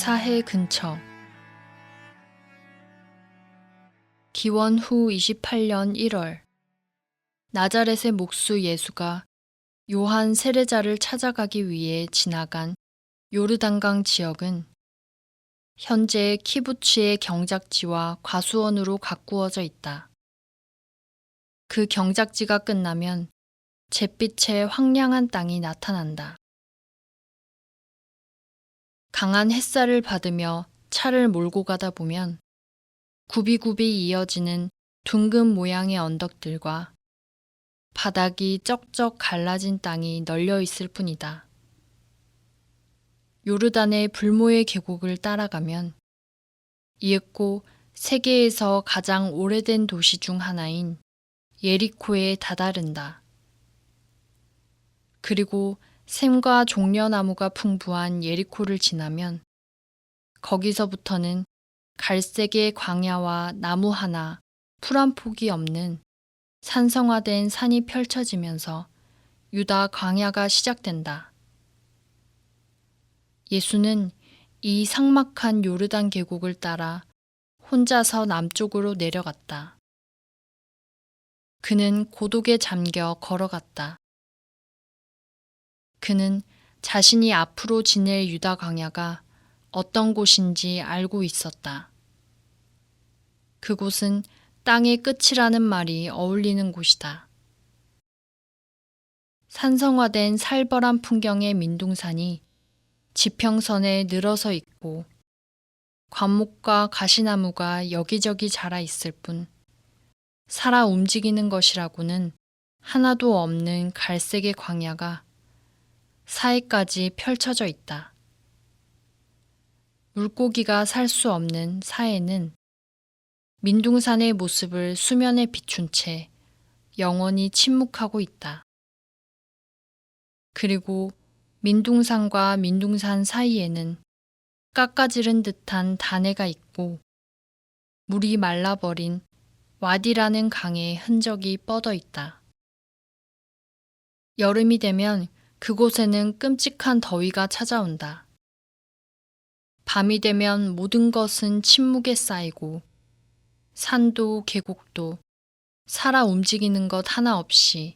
사해 근처. 기원 후 28년 1월, 나자렛의 목수 예수가 요한 세례자를 찾아가기 위해 지나간 요르단강 지역은 현재 키부츠의 경작지와 과수원으로 가꾸어져 있다. 그 경작지가 끝나면 잿빛의 황량한 땅이 나타난다. 강한 햇살을 받으며 차를 몰고 가다 보면 굽이굽이 이어지는 둥근 모양의 언덕들과 바닥이 쩍쩍 갈라진 땅이 널려 있을 뿐이다. 요르단의 불모의 계곡을 따라가면 이윽고 세계에서 가장 오래된 도시 중 하나인 예리코에 다다른다. 그리고 샘과 종려나무가 풍부한 예리코를 지나면 거기서부터는 갈색의 광야와 나무 하나, 풀 한 폭이 없는 산성화된 산이 펼쳐지면서 유다 광야가 시작된다. 예수는 이 삭막한 요르단 계곡을 따라 혼자서 남쪽으로 내려갔다. 그는 고독에 잠겨 걸어갔다. 그는 자신이 앞으로 지낼 유다 광야가 어떤 곳인지 알고 있었다. 그곳은 땅의 끝이라는 말이 어울리는 곳이다. 산성화된 살벌한 풍경의 민둥산이 지평선에 늘어서 있고 관목과 가시나무가 여기저기 자라 있을 뿐 살아 움직이는 것이라고는 하나도 없는 갈색의 광야가 사해까지 펼쳐져 있다. 물고기가 살 수 없는 사해는 민둥산의 모습을 수면에 비춘 채 영원히 침묵하고 있다. 그리고 민둥산과 민둥산 사이에는 깎아지른 듯한 다네가 있고 물이 말라버린 와디라는 강의 흔적이 뻗어 있다. 여름이 되면 그곳에는 끔찍한 더위가 찾아온다. 밤이 되면 모든 것은 침묵에 쌓이고 산도 계곡도 살아 움직이는 것 하나 없이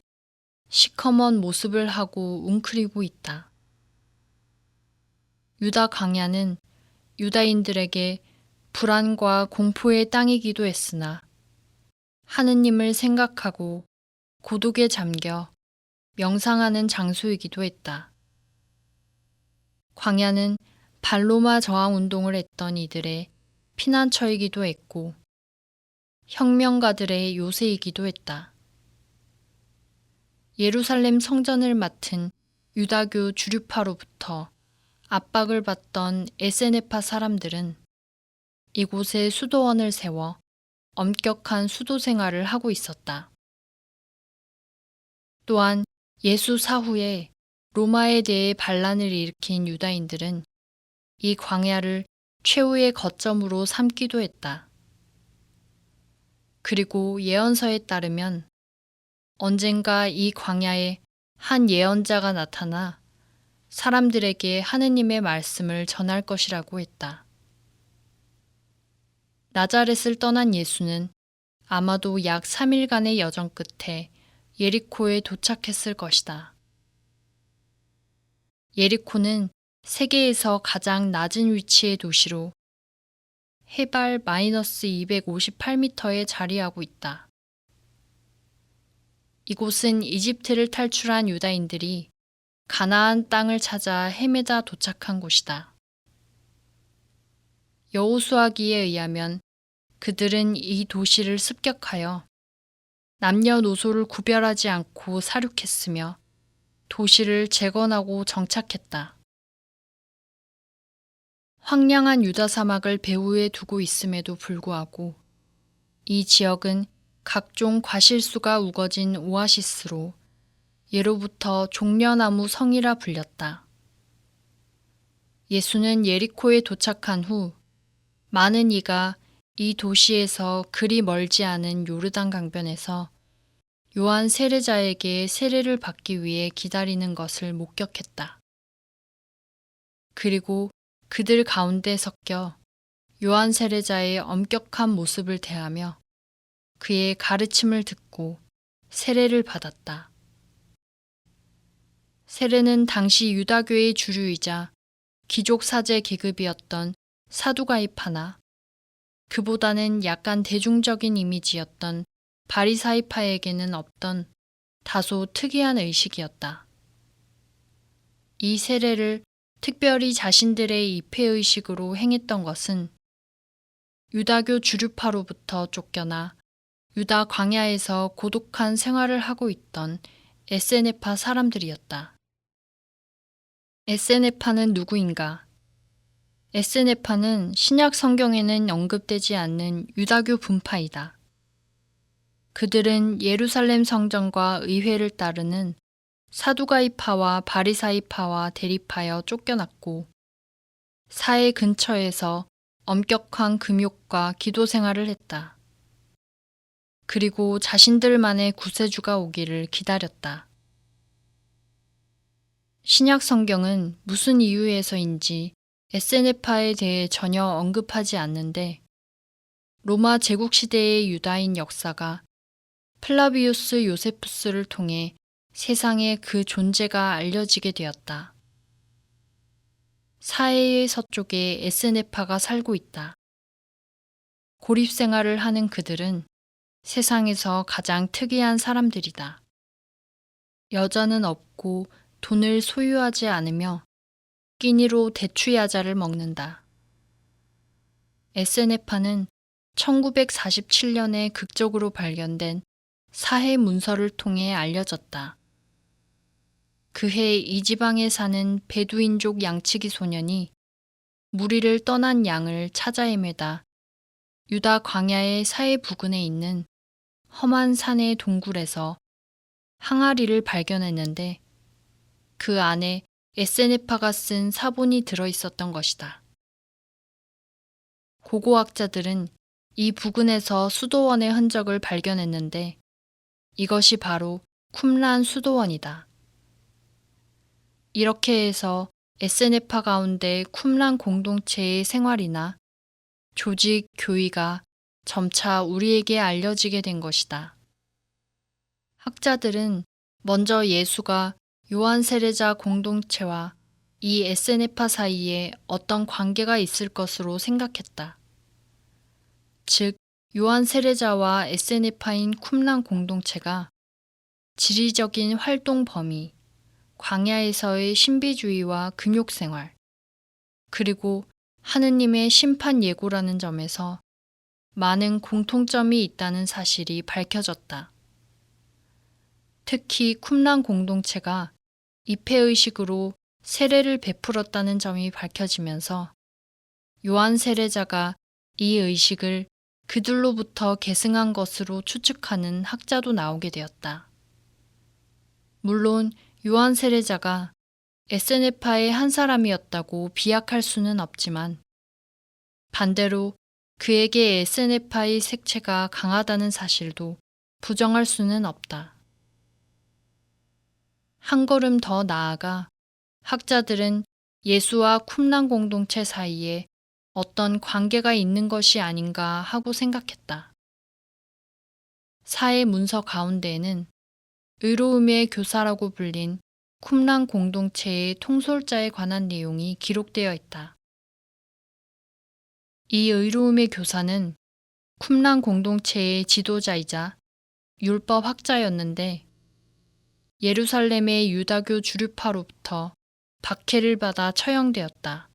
시커먼 모습을 하고 웅크리고 있다. 유다 광야는 유다인들에게 불안과 공포의 땅이기도 했으나 하느님을 생각하고 고독에 잠겨 명상하는 장소이기도 했다. 광야는 발로마 저항 운동을 했던 이들의 피난처이기도 했고 혁명가들의 요새이기도 했다. 예루살렘 성전을 맡은 유다교 주류파로부터 압박을 받던 에세네파 사람들은 이곳에 수도원을 세워 엄격한 수도 생활을 하고 있었다. 또한 예수 사후에 로마에 대해 반란을 일으킨 유다인들은 이 광야를 최후의 거점으로 삼기도 했다. 그리고 예언서에 따르면 언젠가 이 광야에 한 예언자가 나타나 사람들에게 하느님의 말씀을 전할 것이라고 했다. 나자렛을 떠난 예수는 아마도 약 3일간의 여정 끝에 예리코에 도착했을 것이다. 예리코는 세계에서 가장 낮은 위치의 도시로 해발 마이너스 258m에 자리하고 있다. 이곳은 이집트를 탈출한 유다인들이 가나안 땅을 찾아 헤매다 도착한 곳이다. 여호수아기에 의하면 그들은 이 도시를 습격하여 남녀노소를 구별하지 않고 사륙했으며 도시를 재건하고 정착했다. 황량한 유다 사막을 배후에 두고 있음에도 불구하고 이 지역은 각종 과실수가 우거진 오아시스로 예로부터 종려나무 성이라 불렸다. 예수는 예리코에 도착한 후 많은 이가 이 도시에서 그리 멀지 않은 요르단 강변에서 요한 세례자에게 세례를 받기 위해 기다리는 것을 목격했다. 그리고 그들 가운데 섞여 요한 세례자의 엄격한 모습을 대하며 그의 가르침을 듣고 세례를 받았다. 세례는 당시 유다교의 주류이자 귀족 사제 계급이었던 사두가이파나 그보다는 약간 대중적인 이미지였던 바리사이파에게는 없던 다소 특이한 의식이었다. 이 세례를 특별히 자신들의 입회의식으로 행했던 것은 유다교 주류파로부터 쫓겨나 유다 광야에서 고독한 생활을 하고 있던 에세네파 사람들이었다. 에세네파는 누구인가? 에세네파는 신약 성경에는 언급되지 않는 유다교 분파이다. 그들은 예루살렘 성전과 의회를 따르는 사두가이파와 바리사이파와 대립하여 쫓겨났고 사회 근처에서 엄격한 금욕과 기도 생활을 했다. 그리고 자신들만의 구세주가 오기를 기다렸다. 신약 성경은 무슨 이유에서인지 에세네파에 대해 전혀 언급하지 않는데 로마 제국 시대의 유다인 역사가 플라비우스 요세푸스를 통해 세상에 그 존재가 알려지게 되었다. 사해의 서쪽에 에세네파가 살고 있다. 고립 생활을 하는 그들은 세상에서 가장 특이한 사람들이다. 여자는 없고 돈을 소유하지 않으며 끼니로 대추야자를 먹는다. 에세네파는 1947년에 극적으로 발견된 사해 문서를 통해 알려졌다. 그해 이 지방에 사는 베두인족 양치기 소년이 무리를 떠난 양을 찾아 헤매다 유다 광야의 사해 부근에 있는 험한 산의 동굴에서 항아리를 발견했는데 그 안에 에세네파가 쓴 사본이 들어 있었던 것이다. 고고학자들은 이 부근에서 수도원의 흔적을 발견했는데 이것이 바로 쿰란 수도원이다. 이렇게 해서 에세네파 가운데 쿰란 공동체의 생활이나 조직, 교의가 점차 우리에게 알려지게 된 것이다. 학자들은 먼저 예수가 요한 세례자 공동체와 이 에세네파 사이에 어떤 관계가 있을 것으로 생각했다. 즉, 요한 세례자와 에세네파인 쿰란 공동체가 지리적인 활동 범위, 광야에서의 신비주의와 금욕생활, 그리고 하느님의 심판 예고라는 점에서 많은 공통점이 있다는 사실이 밝혀졌다. 특히 쿰란 공동체가 입회의식으로 세례를 베풀었다는 점이 밝혀지면서 요한 세례자가 이 의식을 그들로부터 계승한 것으로 추측하는 학자도 나오게 되었다. 물론 요한 세례자가 에세네파의 한 사람이었다고 비약할 수는 없지만 반대로 그에게 에세네파의 색채가 강하다는 사실도 부정할 수는 없다. 한 걸음 더 나아가 학자들은 예수와 쿰란 공동체 사이에 어떤 관계가 있는 것이 아닌가 하고 생각했다. 사해 문서 가운데에는 의로움의 교사라고 불린 쿰란 공동체의 통솔자에 관한 내용이 기록되어 있다. 이 의로움의 교사는 쿰란 공동체의 지도자이자 율법 학자였는데 예루살렘의 유다교 주류파로부터 박해를 받아 처형되었다.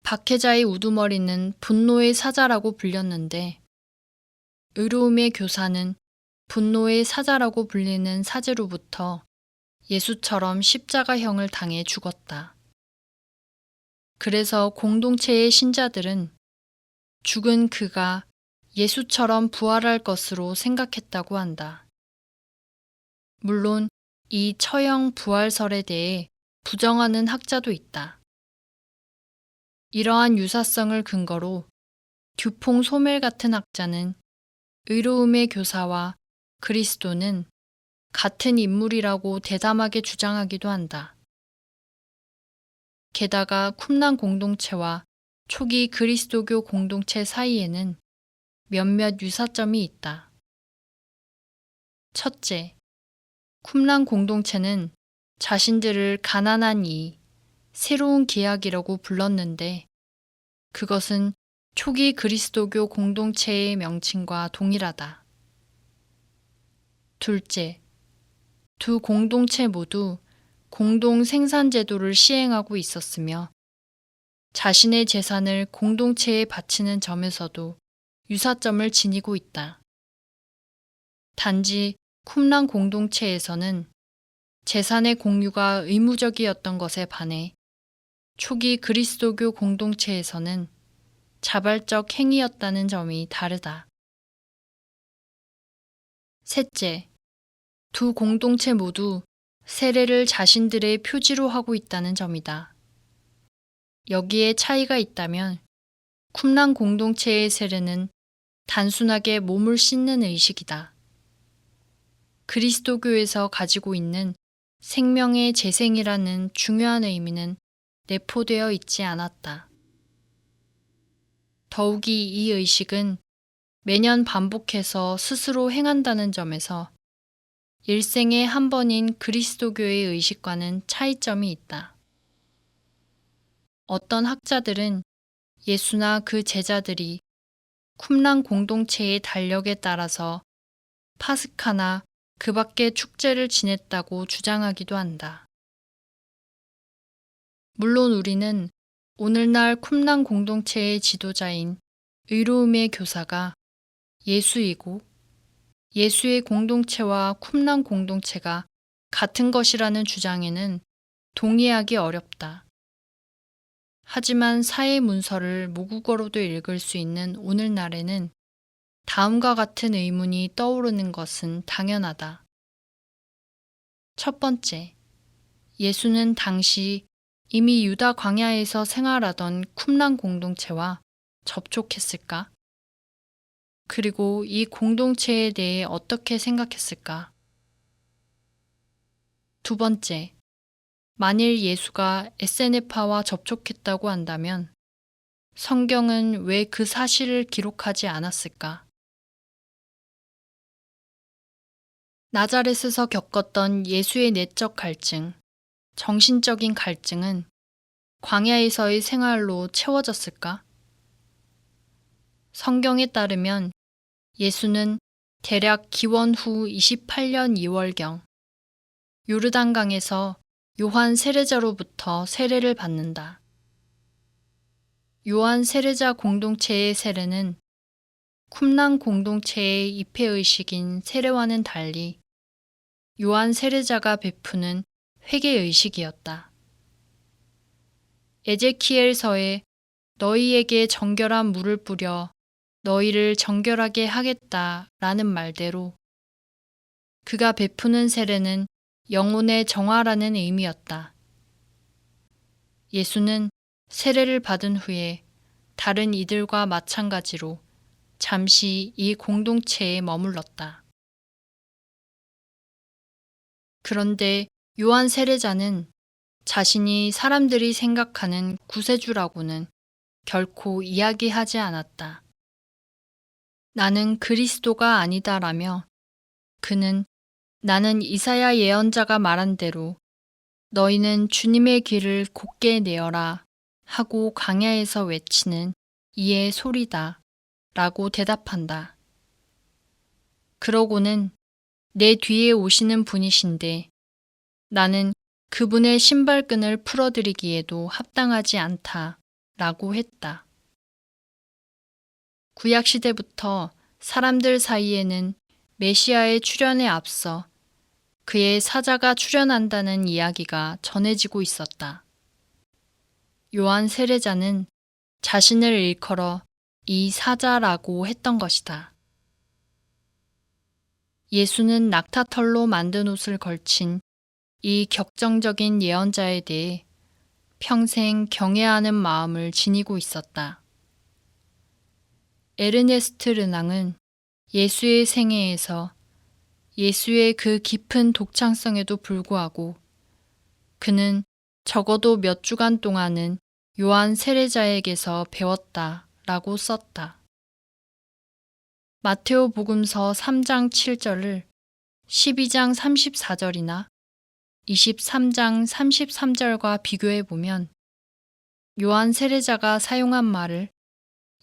박해자의 우두머리는 분노의 사자라고 불렸는데 의로움의 교사는 분노의 사자라고 불리는 사제로부터 예수처럼 십자가형을 당해 죽었다. 그래서 공동체의 신자들은 죽은 그가 예수처럼 부활할 것으로 생각했다고 한다. 물론 이 처형 부활설에 대해 부정하는 학자도 있다. 이러한 유사성을 근거로 듀퐁 소멜 같은 학자는 의로움의 교사와 그리스도는 같은 인물이라고 대담하게 주장하기도 한다. 게다가 쿰란 공동체와 초기 그리스도교 공동체 사이에는 몇몇 유사점이 있다. 첫째, 쿰란 공동체는 자신들을 가난한 이, 새로운 계약이라고 불렀는데 그것은 초기 그리스도교 공동체의 명칭과 동일하다. 둘째, 두 공동체 모두 공동 생산 제도를 시행하고 있었으며 자신의 재산을 공동체에 바치는 점에서도 유사점을 지니고 있다. 단지 쿰란 공동체에서는 재산의 공유가 의무적이었던 것에 반해 초기 그리스도교 공동체에서는 자발적 행위였다는 점이 다르다. 셋째, 두 공동체 모두 세례를 자신들의 표지로 하고 있다는 점이다. 여기에 차이가 있다면 쿰란 공동체의 세례는 단순하게 몸을 씻는 의식이다. 그리스도교에서 가지고 있는 생명의 재생이라는 중요한 의미는 내포되어 있지 않았다. 더욱이 이 의식은 매년 반복해서 스스로 행한다는 점에서 일생에 한 번인 그리스도교의 의식과는 차이점이 있다. 어떤 학자들은 예수나 그 제자들이 쿰란 공동체의 달력에 따라서 파스카나 그 밖의 축제를 지냈다고 주장하기도 한다. 물론 우리는 오늘날 쿰란 공동체의 지도자인 의로움의 교사가 예수이고 예수의 공동체와 쿰란 공동체가 같은 것이라는 주장에는 동의하기 어렵다. 하지만 사회 문서를 모국어로도 읽을 수 있는 오늘날에는 다음과 같은 의문이 떠오르는 것은 당연하다. 첫 번째, 예수는 당시 이미 유다 광야에서 생활하던 쿰란 공동체와 접촉했을까? 그리고 이 공동체에 대해 어떻게 생각했을까? 두 번째, 만일 예수가 에세네파와 접촉했다고 한다면 성경은 왜 그 사실을 기록하지 않았을까? 나자렛에서 겪었던 예수의 내적 갈증, 정신적인 갈증은 광야에서의 생활로 채워졌을까? 성경에 따르면 예수는 대략 기원 후 28년 2월경 요르단강에서 요한 세례자로부터 세례를 받는다. 요한 세례자 공동체의 세례는 쿰란 공동체의 입회의식인 세례와는 달리 요한 세례자가 베푸는 회개의식이었다. 에제키엘서에 너희에게 정결한 물을 뿌려 너희를 정결하게 하겠다 라는 말대로 그가 베푸는 세례는 영혼의 정화라는 의미였다. 예수는 세례를 받은 후에 다른 이들과 마찬가지로 잠시 이 공동체에 머물렀다. 그런데 요한 세례자는 자신이 사람들이 생각하는 구세주라고는 결코 이야기하지 않았다. 나는 그리스도가 아니다라며 그는 나는 이사야 예언자가 말한 대로 너희는 주님의 길을 곧게 내어라 하고 광야에서 외치는 이의 소리다 라고 대답한다. 그러고는 내 뒤에 오시는 분이신데 나는 그분의 신발끈을 풀어드리기에도 합당하지 않다 라고 했다. 구약시대부터 사람들 사이에는 메시아의 출현에 앞서 그의 사자가 출현한다는 이야기가 전해지고 있었다. 요한 세례자는 자신을 일컬어 이 사자라고 했던 것이다. 예수는 낙타털로 만든 옷을 걸친 이 격정적인 예언자에 대해 평생 경외하는 마음을 지니고 있었다. 에르네스트 르낭은 예수의 생애에서 예수의 그 깊은 독창성에도 불구하고 그는 적어도 몇 주간 동안은 요한 세례자에게서 배웠다 라고 썼다. 마테오 복음서 3장 7절을 12장 34절이나 23장 33절과 비교해 보면 요한 세례자가 사용한 말을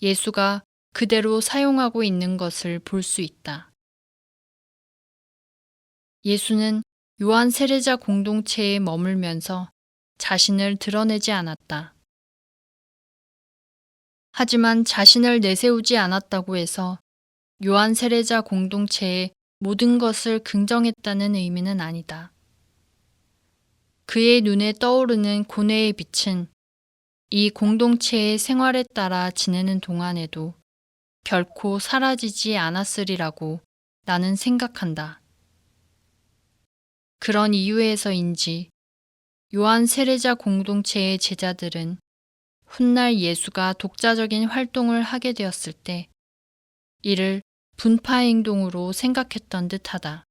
예수가 그대로 사용하고 있는 것을 볼 수 있다. 예수는 요한 세례자 공동체에 머물면서 자신을 드러내지 않았다. 하지만 자신을 내세우지 않았다고 해서 요한 세례자 공동체의 모든 것을 긍정했다는 의미는 아니다. 그의 눈에 떠오르는 고뇌의 빛은 이 공동체의 생활에 따라 지내는 동안에도 결코 사라지지 않았으리라고 나는 생각한다. 그런 이유에서인지 요한 세례자 공동체의 제자들은 훗날 예수가 독자적인 활동을 하게 되었을 때 이를 분파 행동으로 생각했던 듯하다.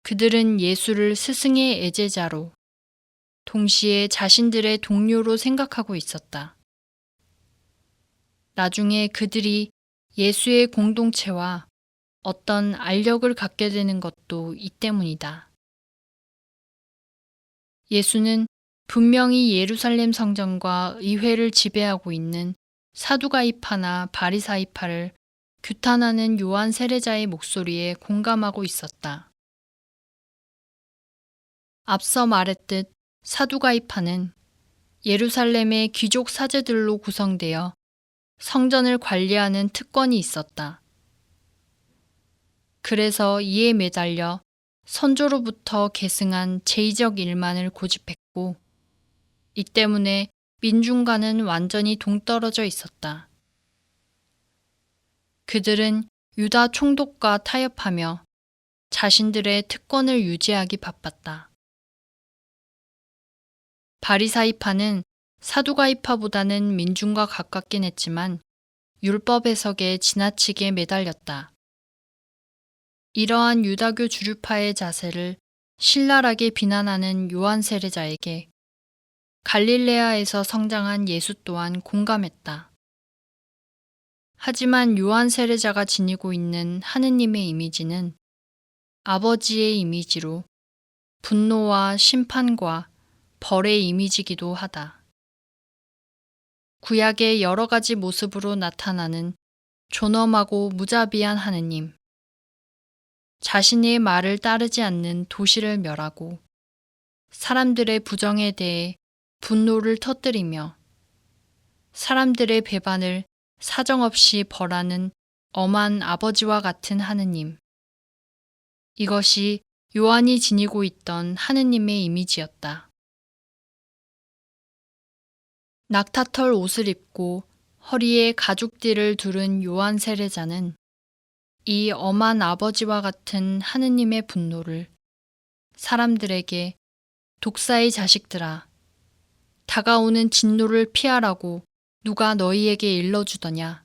그들은 예수를 스승의 애제자로 동시에 자신들의 동료로 생각하고 있었다. 나중에 그들이 예수의 공동체와 어떤 알력을 갖게 되는 것도 이 때문이다. 예수는 분명히 예루살렘 성전과 의회를 지배하고 있는 사두가이파나 바리사이파를 규탄하는 요한 세례자의 목소리에 공감하고 있었다. 앞서 말했듯 사두가이파는 예루살렘의 귀족 사제들로 구성되어 성전을 관리하는 특권이 있었다. 그래서 이에 매달려 선조로부터 계승한 제의적 일만을 고집했고 이 때문에 민중과는 완전히 동떨어져 있었다. 그들은 유다 총독과 타협하며 자신들의 특권을 유지하기 바빴다. 바리사이파는 사두가이파보다는 민중과 가깝긴 했지만 율법 해석에 지나치게 매달렸다. 이러한 유다교 주류파의 자세를 신랄하게 비난하는 요한 세례자에게 갈릴레아에서 성장한 예수 또한 공감했다. 하지만 요한 세례자가 지니고 있는 하느님의 이미지는 아버지의 이미지로 분노와 심판과 벌의 이미지이기도 하다. 구약의 여러 가지 모습으로 나타나는 존엄하고 무자비한 하느님, 자신의 말을 따르지 않는 도시를 멸하고 사람들의 부정에 대해 분노를 터뜨리며 사람들의 배반을 사정없이 벌하는 엄한 아버지와 같은 하느님. 이것이 요한이 지니고 있던 하느님의 이미지였다. 낙타털 옷을 입고 허리에 가죽띠를 두른 요한 세례자는 이 엄한 아버지와 같은 하느님의 분노를 사람들에게 독사의 자식들아, 다가오는 진노를 피하라고 누가 너희에게 일러주더냐.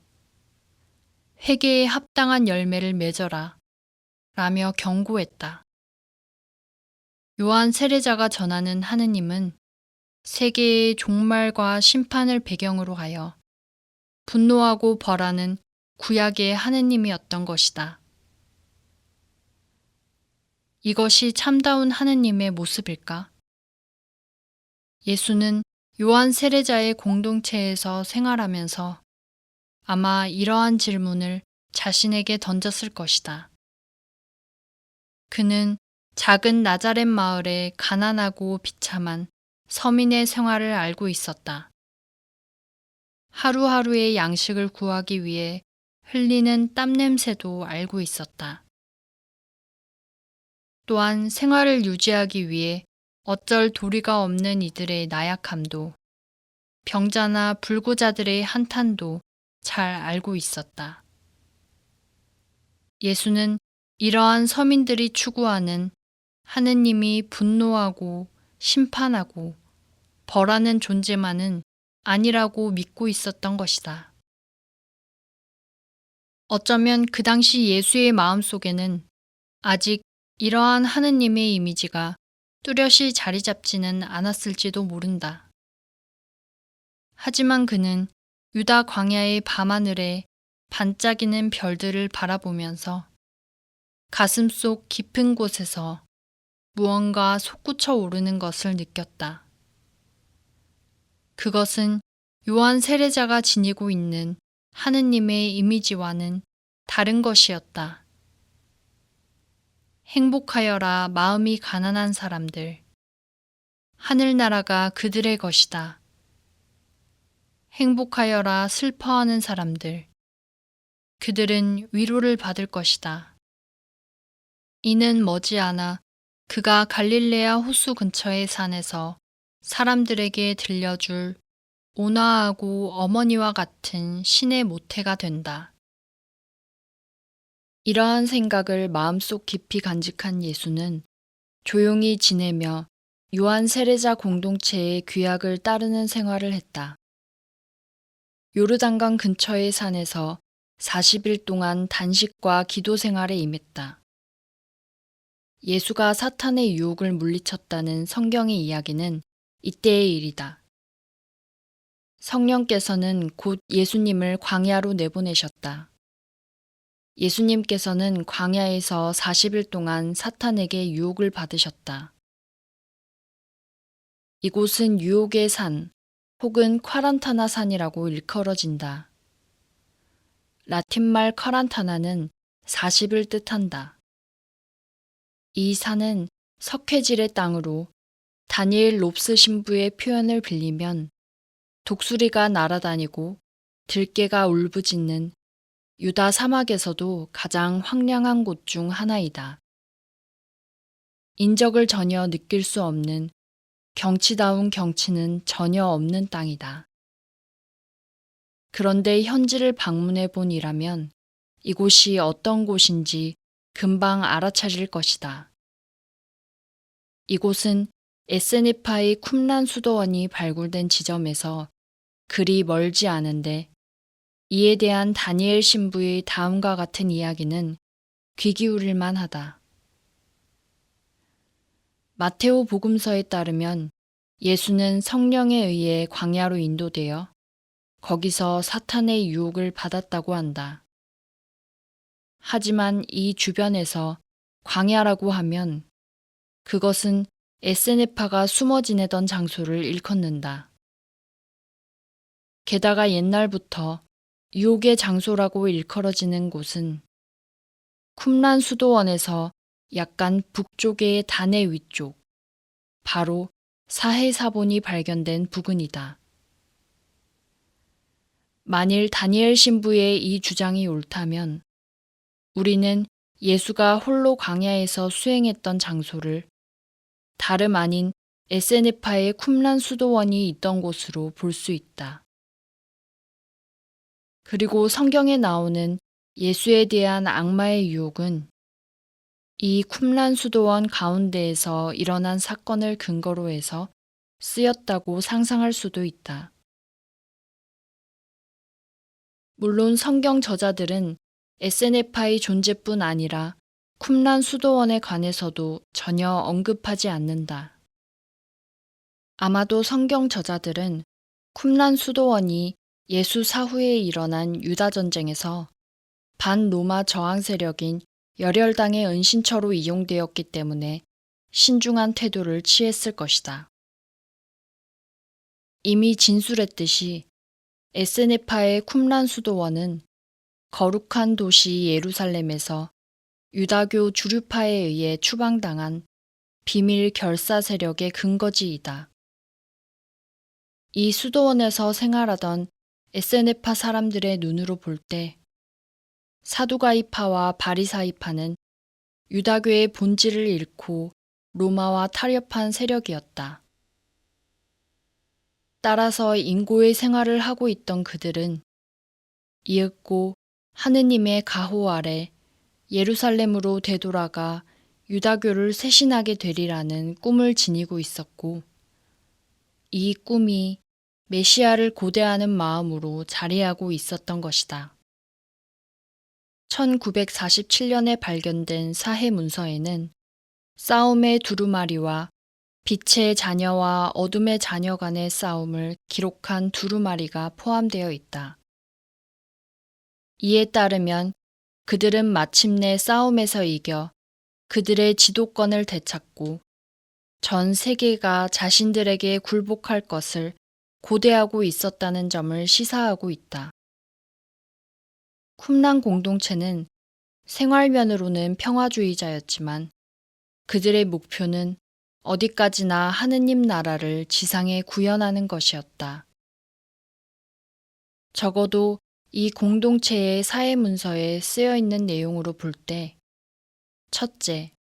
회개에 합당한 열매를 맺어라. 라며 경고했다. 요한 세례자가 전하는 하느님은 세계의 종말과 심판을 배경으로 하여 분노하고 벌하는 구약의 하느님이었던 것이다. 이것이 참다운 하느님의 모습일까? 예수는 요한 세례자의 공동체에서 생활하면서 아마 이러한 질문을 자신에게 던졌을 것이다. 그는 작은 나자렛 마을의 가난하고 비참한 서민의 생활을 알고 있었다. 하루하루의 양식을 구하기 위해 흘리는 땀 냄새도 알고 있었다. 또한 생활을 유지하기 위해 어쩔 도리가 없는 이들의 나약함도 병자나 불구자들의 한탄도 잘 알고 있었다. 예수는 이러한 서민들이 추구하는 하느님이 분노하고 심판하고 벌하는 존재만은 아니라고 믿고 있었던 것이다. 어쩌면 그 당시 예수의 마음속에는 아직 이러한 하느님의 이미지가 뚜렷이 자리 잡지는 않았을지도 모른다. 하지만 그는 유다 광야의 밤하늘에 반짝이는 별들을 바라보면서 가슴속 깊은 곳에서 무언가 솟구쳐 오르는 것을 느꼈다. 그것은 요한 세례자가 지니고 있는 하느님의 이미지와는 다른 것이었다. 행복하여라 마음이 가난한 사람들. 하늘나라가 그들의 것이다. 행복하여라 슬퍼하는 사람들. 그들은 위로를 받을 것이다. 이는 머지않아 그가 갈릴레아 호수 근처의 산에서 사람들에게 들려줄 온화하고 어머니와 같은 신의 모태가 된다. 이러한 생각을 마음속 깊이 간직한 예수는 조용히 지내며 요한 세례자 공동체의 규약을 따르는 생활을 했다. 요르단강 근처의 산에서 40일 동안 단식과 기도 생활에 임했다. 예수가 사탄의 유혹을 물리쳤다는 성경의 이야기는 이때의 일이다. 성령께서는 곧 예수님을 광야로 내보내셨다. 예수님께서는 광야에서 40일 동안 사탄에게 유혹을 받으셨다. 이곳은 유혹의 산 혹은 콰란타나 산이라고 일컬어진다. 라틴말 콰란타나는 40을 뜻한다. 이 산은 석회질의 땅으로 다니엘 롭스 신부의 표현을 빌리면 독수리가 날아다니고 들개가 울부짖는 유다 사막에서도 가장 황량한 곳 중 하나이다. 인적을 전혀 느낄 수 없는 경치다운 경치는 전혀 없는 땅이다. 그런데 현지를 방문해 본 이라면 이곳이 어떤 곳인지 금방 알아차릴 것이다. 이곳은 에세니파의 쿰란 수도원이 발굴된 지점에서 그리 멀지 않은데 이에 대한 다니엘 신부의 다음과 같은 이야기는 귀 기울일 만하다. 마테오 복음서에 따르면 예수는 성령에 의해 광야로 인도되어 거기서 사탄의 유혹을 받았다고 한다. 하지만 이 주변에서 광야라고 하면 그것은 에세네파가 숨어 지내던 장소를 일컫는다. 게다가 옛날부터 유혹의 장소라고 일컬어지는 곳은 쿰란 수도원에서 약간 북쪽의 단해 위쪽, 바로 사해사본이 발견된 부근이다. 만일 다니엘 신부의 이 주장이 옳다면 우리는 예수가 홀로 광야에서 수행했던 장소를 다름 아닌 에세네파의 쿰란 수도원이 있던 곳으로 볼 수 있다. 그리고 성경에 나오는 예수에 대한 악마의 유혹은 이 쿰란 수도원 가운데에서 일어난 사건을 근거로 해서 쓰였다고 상상할 수도 있다. 물론 성경 저자들은 에세네파의 존재뿐 아니라 쿰란 수도원에 관해서도 전혀 언급하지 않는다. 아마도 성경 저자들은 쿰란 수도원이 예수 사후에 일어난 유다 전쟁에서 반로마 저항 세력인 열혈당의 은신처로 이용되었기 때문에 신중한 태도를 취했을 것이다. 이미 진술했듯이 에세네파의 쿰란 수도원은 거룩한 도시 예루살렘에서 유다교 주류파에 의해 추방당한 비밀 결사 세력의 근거지이다. 이 수도원에서 생활하던 에세네파 사람들의 눈으로 볼 때 사두가이파와 바리사이파는 유다교의 본질을 잃고 로마와 타협한 세력이었다. 따라서 인고의 생활을 하고 있던 그들은 이윽고 하느님의 가호 아래 예루살렘으로 되돌아가 유다교를 쇄신하게 되리라는 꿈을 지니고 있었고 이 꿈이 메시아를 고대하는 마음으로 자리하고 있었던 것이다. 1947년에 발견된 사해 문서에는 싸움의 두루마리와 빛의 자녀와 어둠의 자녀 간의 싸움을 기록한 두루마리가 포함되어 있다. 이에 따르면 그들은 마침내 싸움에서 이겨 그들의 지도권을 되찾고 전 세계가 자신들에게 굴복할 것을 고대하고 있었다는 점을 시사하고 있다. 쿰란 공동체는 생활면으로는 평화주의자였지만 그들의 목표는 어디까지나 하느님 나라를 지상에 구현하는 것이었다. 적어도 이 공동체의 사회 문서에 쓰여 있는 내용으로 볼 때, 첫째,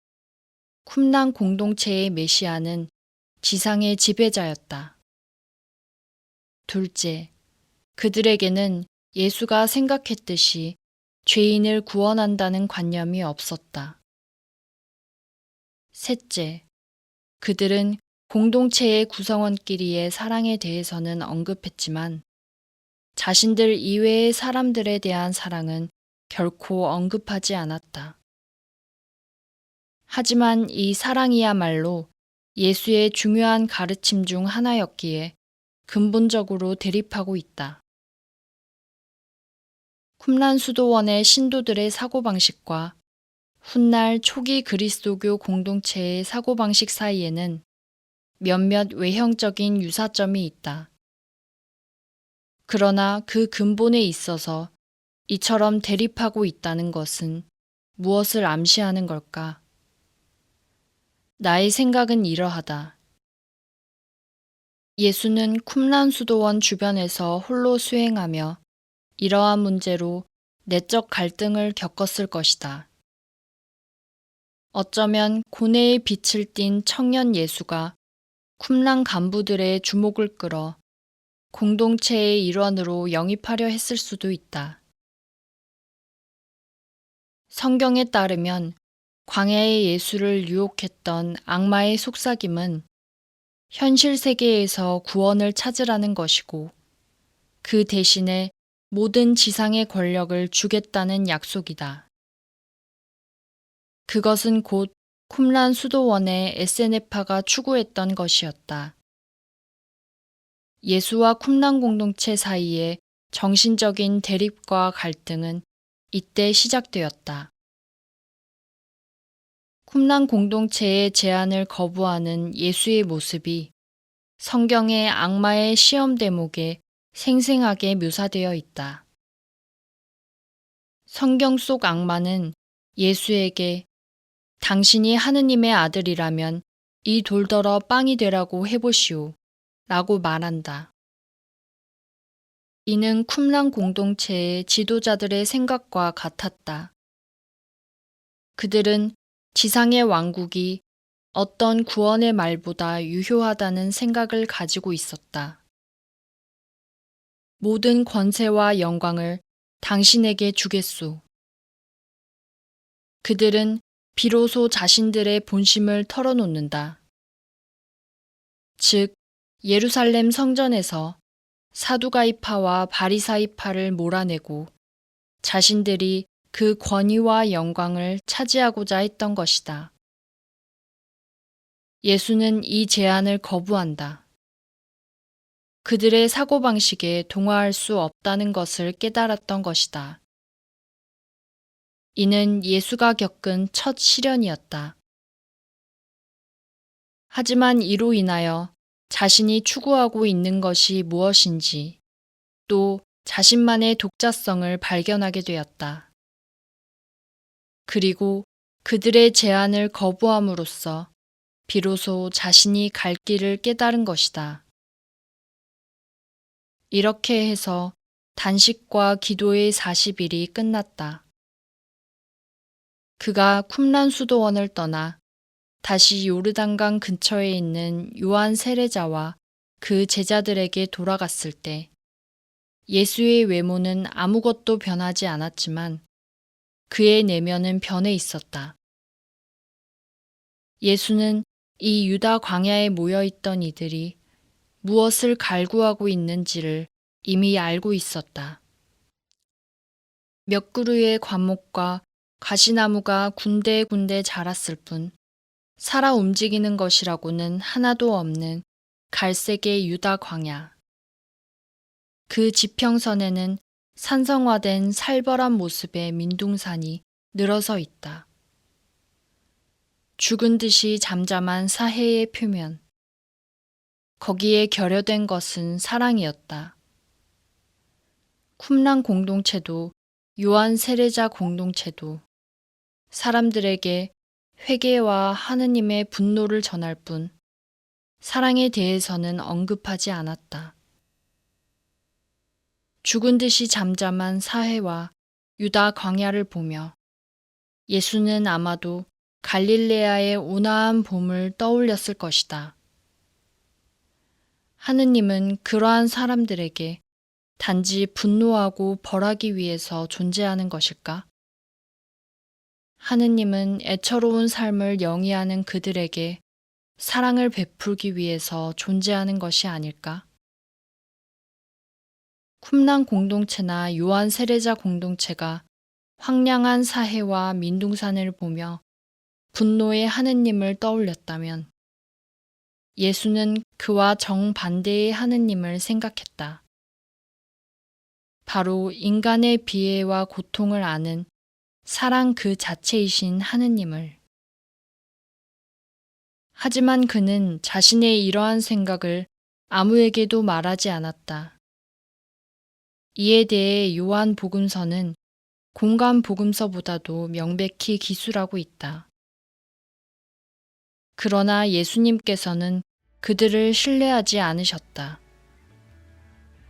쿰란 공동체의 메시아는 지상의 지배자였다. 둘째, 그들에게는 예수가 생각했듯이 죄인을 구원한다는 관념이 없었다. 셋째, 그들은 공동체의 구성원끼리의 사랑에 대해서는 언급했지만 자신들 이외의 사람들에 대한 사랑은 결코 언급하지 않았다. 하지만 이 사랑이야말로 예수의 중요한 가르침 중 하나였기에 근본적으로 대립하고 있다. 쿰란 수도원의 신도들의 사고방식과 훗날 초기 그리스도교 공동체의 사고방식 사이에는 몇몇 외형적인 유사점이 있다. 그러나 그 근본에 있어서 이처럼 대립하고 있다는 것은 무엇을 암시하는 걸까? 나의 생각은 이러하다. 예수는 쿰란 수도원 주변에서 홀로 수행하며 이러한 문제로 내적 갈등을 겪었을 것이다. 어쩌면 고뇌의 빛을 띤 청년 예수가 쿰란 간부들의 주목을 끌어 공동체의 일원으로 영입하려 했을 수도 있다. 성경에 따르면 광야의 예수를 유혹했던 악마의 속삭임은 현실 세계에서 구원을 찾으라는 것이고 그 대신에 모든 지상의 권력을 주겠다는 약속이다. 그것은 곧 쿰란 수도원의 에세네파가 추구했던 것이었다. 예수와 쿰란 공동체 사이의 정신적인 대립과 갈등은 이때 시작되었다. 쿰란 공동체의 제안을 거부하는 예수의 모습이 성경의 악마의 시험 대목에 생생하게 묘사되어 있다. 성경 속 악마는 예수에게 당신이 하느님의 아들이라면 이 돌더러 빵이 되라고 해보시오 라고 말한다. 이는 쿰란 공동체의 지도자들의 생각과 같았다. 그들은 지상의 왕국이 어떤 구원의 말보다 유효하다는 생각을 가지고 있었다. 모든 권세와 영광을 당신에게 주겠소. 그들은 비로소 자신들의 본심을 털어놓는다. 즉, 예루살렘 성전에서 사두가이파와 바리사이파를 몰아내고 자신들이 그 권위와 영광을 차지하고자 했던 것이다. 예수는 이 제안을 거부한다. 그들의 사고방식에 동화할 수 없다는 것을 깨달았던 것이다. 이는 예수가 겪은 첫 시련이었다. 하지만 이로 인하여 자신이 추구하고 있는 것이 무엇인지 또 자신만의 독자성을 발견하게 되었다. 그리고 그들의 제안을 거부함으로써 비로소 자신이 갈 길을 깨달은 것이다. 이렇게 해서 단식과 기도의 40일이 끝났다. 그가 쿰란 수도원을 떠나 다시 요르단강 근처에 있는 요한 세례자와 그 제자들에게 돌아갔을 때 예수의 외모는 아무것도 변하지 않았지만 그의 내면은 변해 있었다. 예수는 이 유다 광야에 모여 있던 이들이 무엇을 갈구하고 있는지를 이미 알고 있었다. 몇 그루의 관목과 가시나무가 군데군데 자랐을 뿐 살아 움직이는 것이라고는 하나도 없는 갈색의 유다 광야. 그 지평선에는 산성화된 살벌한 모습의 민둥산이 늘어서 있다. 죽은 듯이 잠잠한 사해의 표면. 거기에 결여된 것은 사랑이었다. 쿰란 공동체도 요한 세례자 공동체도 사람들에게 회개와 하느님의 분노를 전할 뿐 사랑에 대해서는 언급하지 않았다. 죽은 듯이 잠잠한 사해와 유다 광야를 보며 예수는 아마도 갈릴레아의 온화한 봄을 떠올렸을 것이다. 하느님은 그러한 사람들에게 단지 분노하고 벌하기 위해서 존재하는 것일까? 하느님은 애처로운 삶을 영위하는 그들에게 사랑을 베풀기 위해서 존재하는 것이 아닐까? 쿰란 공동체나 요한 세례자 공동체가 황량한 사해와 민둥산을 보며 분노의 하느님을 떠올렸다면 예수는 그와 정반대의 하느님을 생각했다. 바로 인간의 비애와 고통을 아는 사랑 그 자체이신 하느님을. 하지만 그는 자신의 이러한 생각을 아무에게도 말하지 않았다. 이에 대해 요한 복음서는 공간 복음서보다도 명백히 기술하고 있다. 그러나 예수님께서는 그들을 신뢰하지 않으셨다.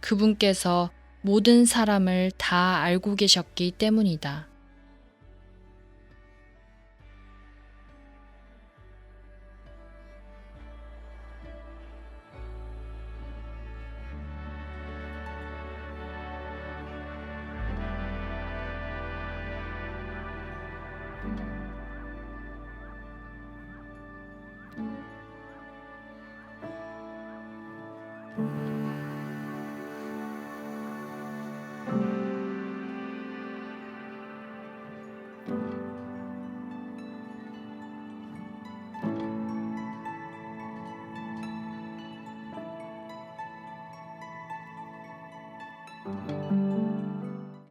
그분께서 모든 사람을 다 알고 계셨기 때문이다.